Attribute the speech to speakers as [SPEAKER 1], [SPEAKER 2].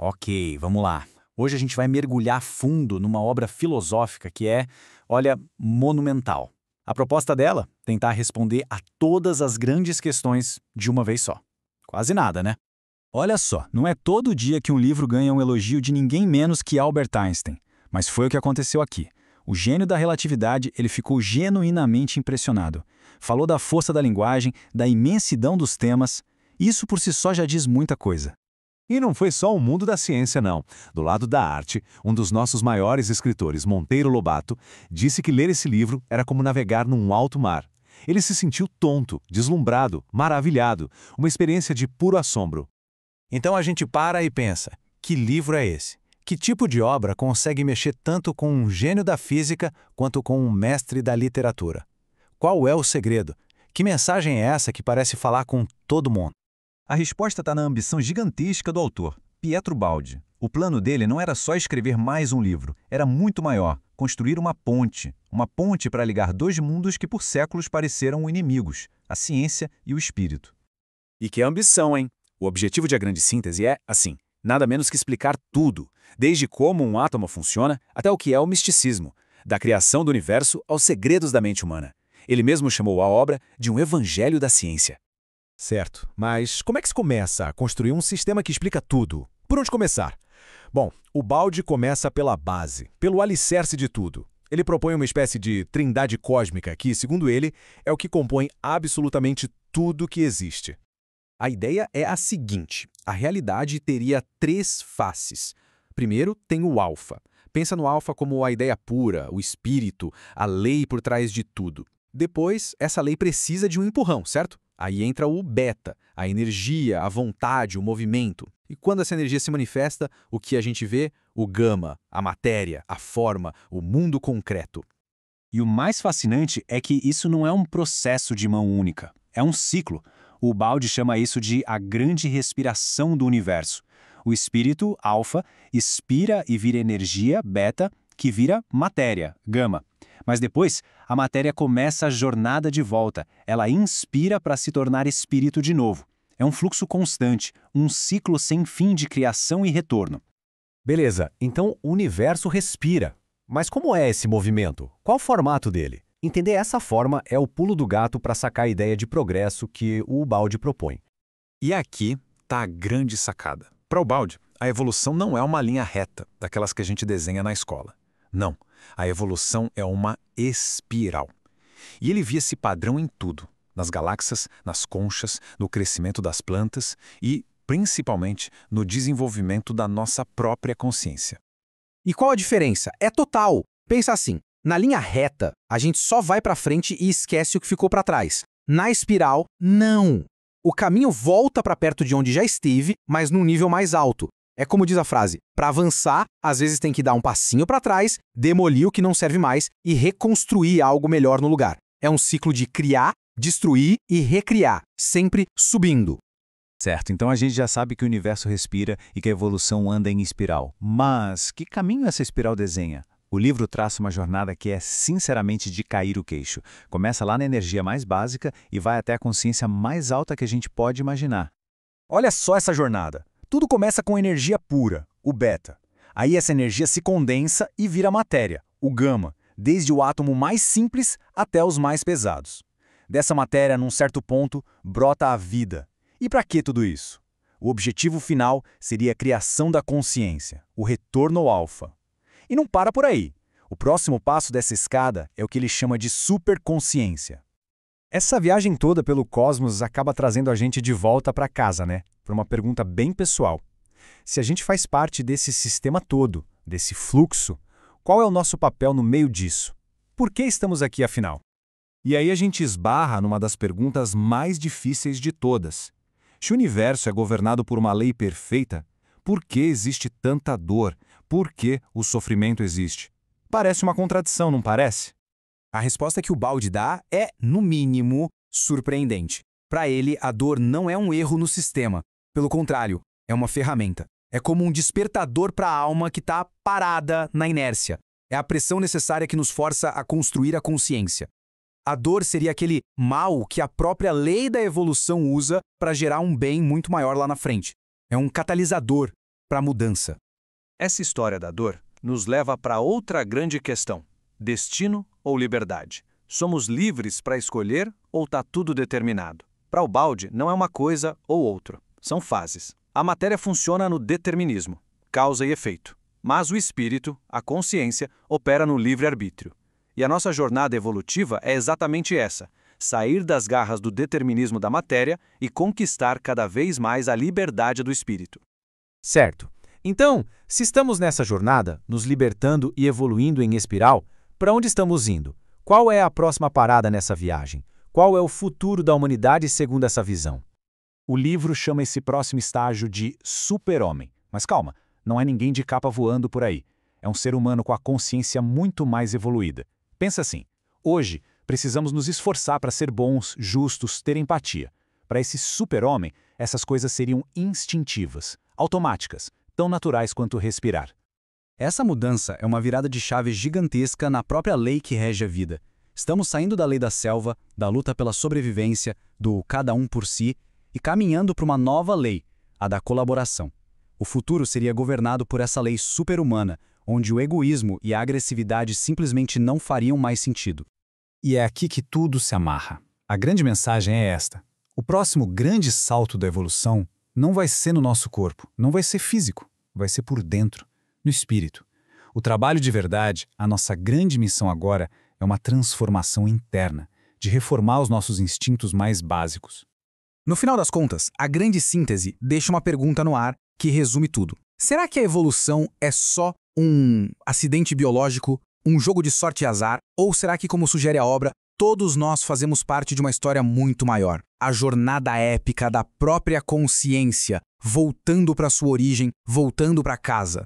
[SPEAKER 1] Ok, vamos lá. Hoje a gente vai mergulhar fundo numa obra filosófica que é, olha, monumental. A proposta dela, tentar responder a todas as grandes questões de uma vez só. Quase nada, né?
[SPEAKER 2] Olha só, não é todo dia que um livro ganha um elogio de ninguém menos que Albert Einstein. Mas foi o que aconteceu aqui. O gênio da relatividade, ele ficou genuinamente impressionado. Falou da força da linguagem, da imensidão dos temas. Isso por si só já diz muita coisa.
[SPEAKER 3] E não foi só o mundo da ciência, não. Do lado da arte, um dos nossos maiores escritores, Monteiro Lobato, disse que ler esse livro era como navegar num alto mar. Ele se sentiu tonto, deslumbrado, maravilhado, uma experiência de puro assombro.
[SPEAKER 4] Então a gente para e pensa, que livro é esse? Que tipo de obra consegue mexer tanto com um gênio da física quanto com um mestre da literatura? Qual é o segredo? Que mensagem é essa que parece falar com todo mundo?
[SPEAKER 2] A resposta está na ambição gigantesca do autor, Pietro Baldi. O plano dele não era só escrever mais um livro, era muito maior, construir uma ponte para ligar dois mundos que por séculos pareceram inimigos, a ciência e o espírito.
[SPEAKER 1] E que ambição, hein? O objetivo de A Grande Síntese é, assim, nada menos que explicar tudo, desde como um átomo funciona até o que é o misticismo, da criação do universo aos segredos da mente humana. Ele mesmo chamou a obra de um evangelho da ciência.
[SPEAKER 5] Certo, mas como é que se começa a construir um sistema que explica tudo? Por onde começar? Bom, o Baldi começa pela base, pelo alicerce de tudo. Ele propõe uma espécie de trindade cósmica que, segundo ele, é o que compõe absolutamente tudo que existe. A ideia é a seguinte: a realidade teria três faces. Primeiro, tem o alfa. Pensa no alfa como a ideia pura, o espírito, a lei por trás de tudo. Depois, essa lei precisa de um empurrão, certo? Aí entra o beta, a energia, a vontade, o movimento. E quando essa energia se manifesta, o que a gente vê? O gama, a matéria, a forma, o mundo concreto.
[SPEAKER 2] E o mais fascinante é que isso não é um processo de mão única, é um ciclo. O Baldi chama isso de a grande respiração do universo. O espírito, alfa, expira e vira energia, beta, que vira matéria, gama. Mas depois, a matéria começa a jornada de volta. Ela inspira para se tornar espírito de novo. É um fluxo constante, um ciclo sem fim de criação e retorno.
[SPEAKER 5] Beleza, então o universo respira. Mas como é esse movimento? Qual o formato dele? Entender essa forma é o pulo do gato para sacar a ideia de progresso que o Baldi propõe.
[SPEAKER 4] E aqui está a grande sacada. Para o Baldi, a evolução não é uma linha reta, daquelas que a gente desenha na escola. Não, a evolução é uma espiral. E ele via esse padrão em tudo, nas galáxias, nas conchas, no crescimento das plantas e, principalmente, no desenvolvimento da nossa própria consciência.
[SPEAKER 6] E qual a diferença? É total. Pensa assim, na linha reta, a gente só vai para frente e esquece o que ficou para trás. Na espiral, não. O caminho volta para perto de onde já esteve, mas num nível mais alto. É como diz a frase, para avançar, às vezes tem que dar um passinho para trás, demolir o que não serve mais e reconstruir algo melhor no lugar. É um ciclo de criar, destruir e recriar, sempre subindo.
[SPEAKER 2] Certo, então a gente já sabe que o universo respira e que a evolução anda em espiral. Mas que caminho essa espiral desenha? O livro traça uma jornada que é sinceramente de cair o queixo. Começa lá na energia mais básica e vai até a consciência mais alta que a gente pode imaginar.
[SPEAKER 5] Olha só essa jornada. Tudo começa com energia pura, o beta. Aí essa energia se condensa e vira matéria, o gama, desde o átomo mais simples até os mais pesados. Dessa matéria, num certo ponto, brota a vida. E para que tudo isso? O objetivo final seria a criação da consciência, o retorno ao alfa. E não para por aí. O próximo passo dessa escada é o que ele chama de superconsciência. Essa viagem toda pelo cosmos acaba trazendo a gente de volta para casa, né? Para uma pergunta bem pessoal. Se a gente faz parte desse sistema todo, desse fluxo, qual é o nosso papel no meio disso? Por que estamos aqui, afinal? E aí a gente esbarra numa das perguntas mais difíceis de todas. Se o universo é governado por uma lei perfeita, por que existe tanta dor? Por que o sofrimento existe? Parece uma contradição, não parece?
[SPEAKER 6] A resposta que o Baldi dá é, no mínimo, surpreendente. Para ele, a dor não é um erro no sistema. Pelo contrário, é uma ferramenta. É como um despertador para a alma que está parada na inércia. É a pressão necessária que nos força a construir a consciência. A dor seria aquele mal que a própria lei da evolução usa para gerar um bem muito maior lá na frente. É um catalisador para a mudança.
[SPEAKER 2] Essa história da dor nos leva para outra grande questão: destino ou liberdade? Somos livres para escolher ou está tudo determinado? Para o Balde, não é uma coisa ou outra, são fases. A matéria funciona no determinismo, causa e efeito, mas o espírito, a consciência, opera no livre-arbítrio. E a nossa jornada evolutiva é exatamente essa: sair das garras do determinismo da matéria e conquistar cada vez mais a liberdade do espírito.
[SPEAKER 5] Certo. Então, se estamos nessa jornada, nos libertando e evoluindo em espiral, para onde estamos indo? Qual é a próxima parada nessa viagem? Qual é o futuro da humanidade segundo essa visão? O livro chama esse próximo estágio de super-homem. Mas calma, não é ninguém de capa voando por aí. É um ser humano com a consciência muito mais evoluída. Pensa assim, hoje precisamos nos esforçar para ser bons, justos, ter empatia. Para esse super-homem, essas coisas seriam instintivas, automáticas, tão naturais quanto respirar.
[SPEAKER 6] Essa mudança é uma virada de chave gigantesca na própria lei que rege a vida. Estamos saindo da lei da selva, da luta pela sobrevivência, do cada um por si, e caminhando para uma nova lei, a da colaboração. O futuro seria governado por essa lei super-humana, onde o egoísmo e a agressividade simplesmente não fariam mais sentido.
[SPEAKER 5] E é aqui que tudo se amarra. A grande mensagem é esta: o próximo grande salto da evolução não vai ser no nosso corpo, não vai ser físico, vai ser por dentro, no espírito. O trabalho de verdade, a nossa grande missão agora, é uma transformação interna, de reformar os nossos instintos mais básicos.
[SPEAKER 6] No final das contas, a grande síntese deixa uma pergunta no ar que resume tudo. Será que a evolução é só um acidente biológico, um jogo de sorte e azar? Ou será que, como sugere a obra, todos nós fazemos parte de uma história muito maior? A jornada épica da própria consciência, voltando para sua origem, voltando para casa.